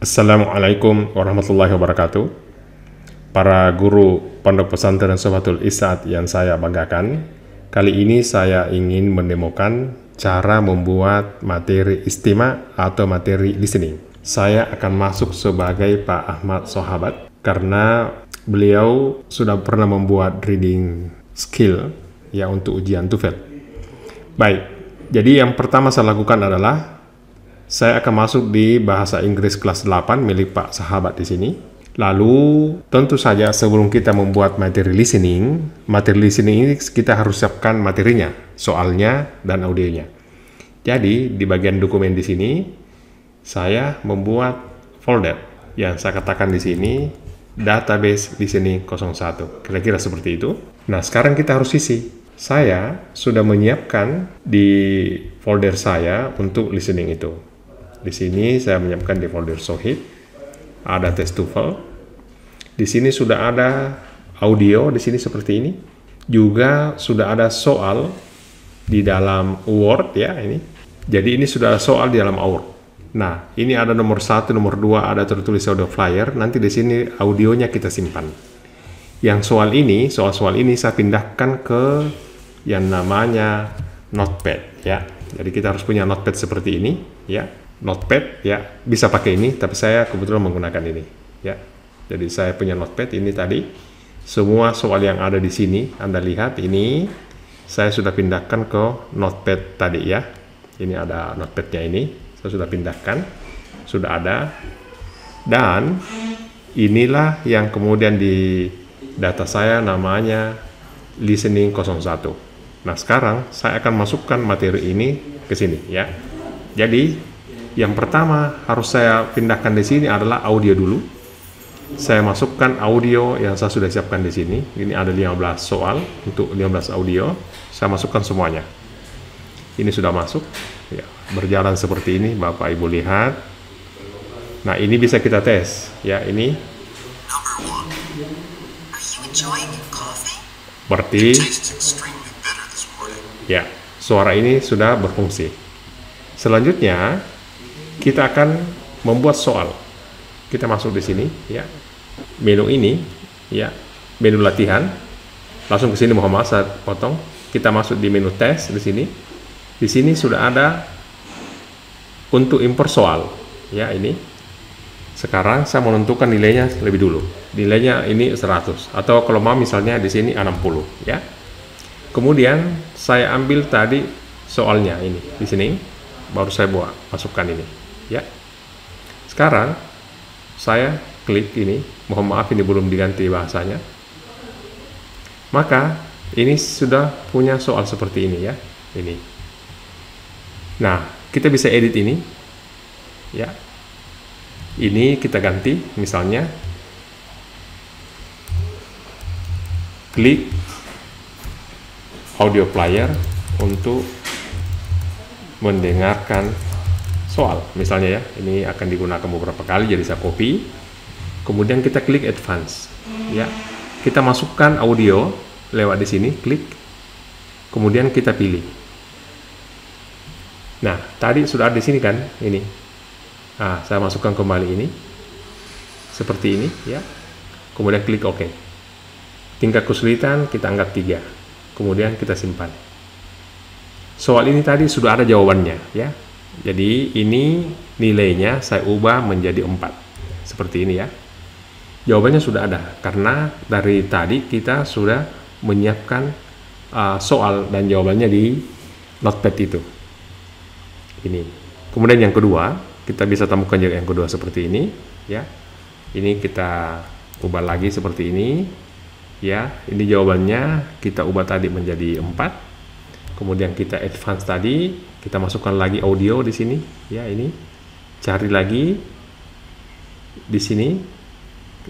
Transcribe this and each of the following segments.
Assalamualaikum warahmatullahi wabarakatuh. Para guru Pondok Pesantren Sobatul Isaat yang saya banggakan, kali ini saya ingin menemukan cara membuat materi istima atau materi listening. Saya akan masuk sebagai Pak Ahmad Sahabat karena beliau sudah pernah membuat reading skill ya untuk ujian TOEFL. Baik, jadi yang pertama saya lakukan adalah saya akan masuk di bahasa Inggris kelas 8 milik Pak Sahabat di sini. Lalu, tentu saja sebelum kita membuat materi listening ini kita harus siapkan materinya, soalnya, dan audionya. Jadi, di bagian dokumen di sini, saya membuat folder yang saya katakan di sini, database listening 01. Kira-kira seperti itu. Nah, sekarang kita harus isi. Saya sudah menyiapkan di folder saya untuk listening itu. Di sini saya menyiapkan di folder Sohib, ada tes TOEFL. Di sini sudah ada audio di sini seperti ini. Juga sudah ada soal di dalam Word ya ini. Jadi ini sudah ada soal di dalam Word. Nah, ini ada nomor 1, nomor 2 ada tertulis audio flyer. Nanti di sini audionya kita simpan. Yang soal-soal ini saya pindahkan ke yang namanya notepad ya. Jadi kita harus punya notepad seperti ini ya. Notepad ya, bisa pakai ini, tapi saya kebetulan menggunakan ini ya. Jadi saya punya notepad ini tadi. Semua soal yang ada di sini Anda lihat ini saya sudah pindahkan ke notepad tadi ya. Ini ada notepadnya ini, saya sudah pindahkan, sudah ada. Dan inilah yang kemudian di data saya namanya listening 01. Nah, sekarang saya akan masukkan materi ini ke sini ya. Jadi yang pertama harus saya pindahkan di sini adalah audio dulu. Saya masukkan audio yang saya sudah siapkan di sini. Ini ada 15 soal untuk 15 audio. Saya masukkan semuanya. Ini sudah masuk. Ya, berjalan seperti ini, Bapak Ibu lihat. Nah, ini bisa kita tes. Ya, ini. Berarti ya, suara ini sudah berfungsi. Selanjutnya kita akan membuat soal. Kita masuk di sini ya. Menu ini ya, menu latihan. Langsung ke sini Muhammad saya potong. Kita masuk di menu tes di sini. Di sini sudah ada untuk import soal ya ini. Sekarang saya menentukan nilainya lebih dulu. Nilainya ini 100 atau kalau mau misalnya di sini 60 ya. Kemudian saya ambil tadi soalnya ini di sini. Baru saya masukkan ini ya. Sekarang saya klik ini, mohon maaf ini belum diganti bahasanya. Maka ini sudah punya soal seperti ini ya, ini. Nah, kita bisa edit ini ya. Ini kita ganti misalnya klik audio player untuk mendengarkan soal misalnya ya. Ini akan digunakan beberapa kali, jadi saya copy. Kemudian kita klik advance ya. Kita masukkan audio lewat di sini, klik. Kemudian kita pilih. Nah, tadi sudah ada di sini kan ini. Nah, saya masukkan kembali ini. Seperti ini ya. Kemudian klik OK. Tingkat kesulitan kita anggap 3. Kemudian kita simpan. Soal ini tadi sudah ada jawabannya ya. Jadi ini nilainya saya ubah menjadi 4. Seperti ini ya. Jawabannya sudah ada. Karena dari tadi kita sudah menyiapkan soal dan jawabannya di notepad itu. Ini. Kemudian yang kedua, kita bisa temukan juga yang kedua seperti ini. Ya. Ini kita ubah lagi seperti ini. Ya. Ini jawabannya kita ubah tadi menjadi 4. Kemudian kita advance tadi, kita masukkan lagi audio di sini, ya ini, cari lagi di sini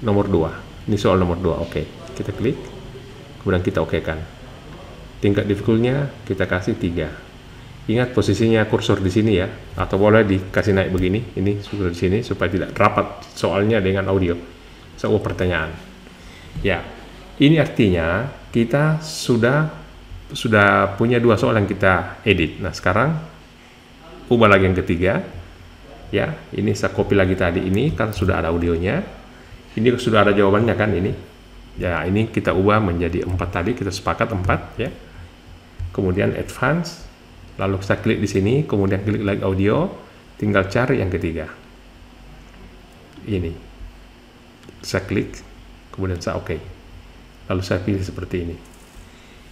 nomor 2. Ini soal nomor 2, oke. Kita klik, kemudian kita oke kan. Tingkat difficulty-nya kita kasih 3. Ingat posisinya kursor di sini ya, atau boleh dikasih naik begini. Ini sudah di sini supaya tidak rapat soalnya dengan audio. Sebuah pertanyaan. Ya, ini artinya kita sudah punya 2 soal yang kita edit. Nah, sekarang ubah lagi yang ketiga. ya. Ini saya copy lagi tadi ini kan sudah ada audionya. Ini sudah ada jawabannya kan ini. Ya, ini kita ubah menjadi 4 tadi, kita sepakat 4 ya. Kemudian advance, lalu saya klik di sini, kemudian klik lagi audio, tinggal cari yang ketiga. Ini. Saya klik, kemudian saya oke. Lalu saya pilih seperti ini.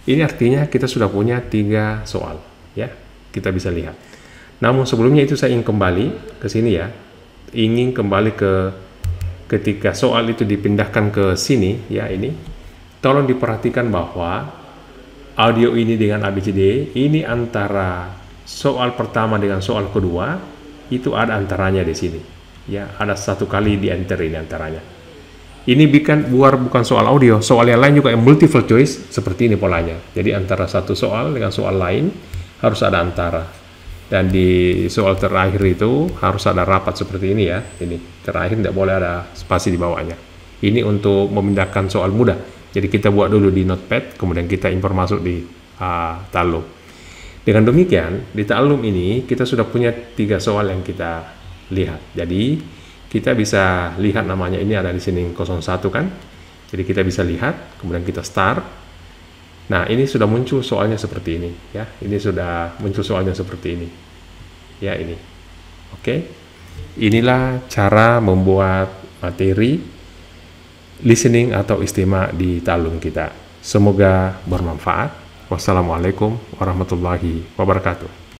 Ini artinya kita sudah punya 3 soal ya. Kita bisa lihat. Namun sebelumnya itu saya ingin kembali ke sini ya. Ingin kembali ke ketika soal itu dipindahkan ke sini ya, ini tolong diperhatikan bahwa audio ini dengan ABCD ini antara soal pertama dengan soal kedua itu ada antaranya di sini ya, ada 1 kali di enter ini antaranya. Ini bukan soal audio, soal yang lain juga yang multiple choice seperti ini polanya. Jadi antara satu soal dengan soal lain harus ada antara. Dan di soal terakhir itu harus ada rapat seperti ini ya. Ini terakhir tidak boleh ada spasi di bawahnya. Ini untuk memindahkan soal mudah. Jadi kita buat dulu di notepad, kemudian kita impor masuk di Taallum. Dengan demikian, di Taallum ini kita sudah punya 3 soal yang kita lihat. Jadi kita bisa lihat namanya ini ada di sini 01 kan. Jadi kita bisa lihat, kemudian kita start. Nah, ini sudah muncul soalnya seperti ini ya. Ini sudah muncul soalnya seperti ini. Ya, ini. Oke. Inilah cara membuat materi listening atau istimak di Taallum kita. Semoga bermanfaat. Wassalamualaikum warahmatullahi wabarakatuh.